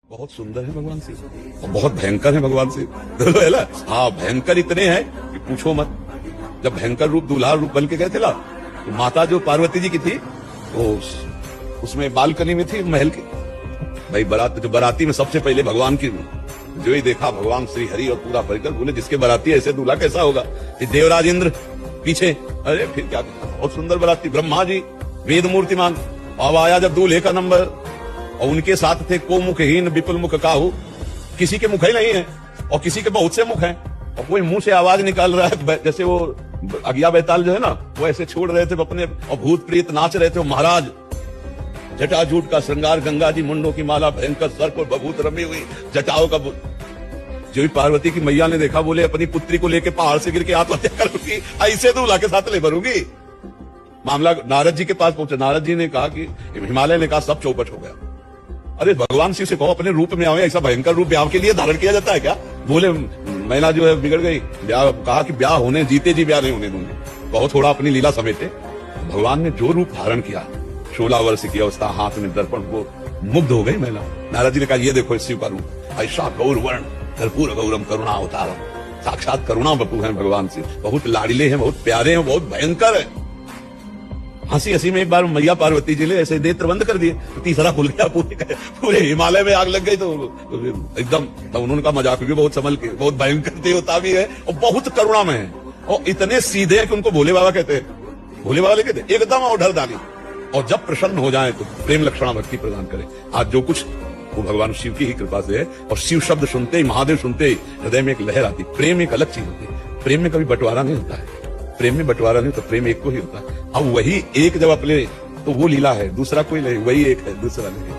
बहुत सुंदर है भगवान शिव और बहुत भयंकर है भगवान शिव। दोनों है ना। हाँ, भयंकर इतने हैं कि पूछो मत। जब भयंकर रूप दूल्हा रूप बन के गए थे ना, तो माता जो पार्वती जी की थी वो उसमें बालकनी में थी महल की। भाई जो बाराती में सबसे पहले भगवान की जो ही देखा भगवान श्री हरि और पूरा परिकर, बोले जिसके बाराती ऐसे दूल्हा कैसा होगा। देवराज इंद्र पीछे, अरे फिर क्या, बहुत सुंदर बाराती, ब्रह्मा जी वेद मूर्तिमान। अब आया जब दूल्हे का नंबर और उनके साथ थे को मुखहीन विपुल मुख काहू, किसी के मुख ही नहीं है और किसी के बहुत से मुख हैं और कोई मुंह से आवाज निकाल रहा है जैसे वो अगिया बैताल जो है ना, वो ऐसे छोड़ रहे थे अपने और भूत प्रीत नाच रहे थे। महाराज जटाजूट का श्रृंगार, गंगा जी मुंडों की माला, भयंकर सर पर बभूत रमी हुई जटाओं का। जो भी पार्वती की मैया ने देखा, बोले अपनी पुत्री को लेके पहाड़ से गिर के आत्महत्या करूंगी, ऐसे दूल्हा के साथ ले भरूंगी। मामला नारद जी के पास पहुंचा। नारद जी ने कहा कि हिमालय ने कहा सब चौपट हो गया। अरे भगवान शिव से कहो अपने रूप में आवे, ऐसा भयंकर रूप ब्याह के लिए धारण किया जाता है क्या। बोले मैना जो है बिगड़ गई, ब्याह कहा कि ब्याह होने, जीते जी ब्याह नहीं होने दूंगी, कहो थोड़ा अपनी लीला समेटे। भगवान ने जो रूप धारण किया, 16 वर्ष की अवस्था, हाथ में दर्पण, वो मुग्ध हो गई महिला। नारद जी ने कहा ये देखो शिव का रूप, ऐसा गौर वर्ण कर्पूर गौरम करुणा अवतारम, साक्षात करुणा बपू है भगवान शिव। बहुत लाडले हैं, बहुत प्यारे हैं, बहुत भयंकर है। हंसी हंसी में एक बार मैया पार्वती जी ने ऐसे नेत्र बंद कर दिए तो तीसरा खुल गया, पूरे हिमालय में आग लग गई। तो एकदम तो उन्होंने कहा मजाक भी बहुत संभल के, बहुत भयंकर देवता भी है और बहुत करुणा में है और इतने सीधे हैं कि उनको भोले बाबा कहते हैं। भोले बाबा कहते हैं एकदम और ढल डाली, और जब प्रसन्न हो जाए तो प्रेम लक्षणा भक्ति प्रदान करे। आज जो कुछ वो भगवान शिव की ही कृपा से है। और शिव शब्द सुनते ही, महादेव सुनते ही हृदय में एक लहर आती। प्रेम एक अलग चीज होती है, प्रेम में कभी बंटवारा नहीं होता है। प्रेम में बंटवारा नहीं, तो प्रेम एक को ही होता है। अब वही एक जब अपने, तो वो लीला है, दूसरा कोई नहीं, वही एक है, दूसरा नहीं।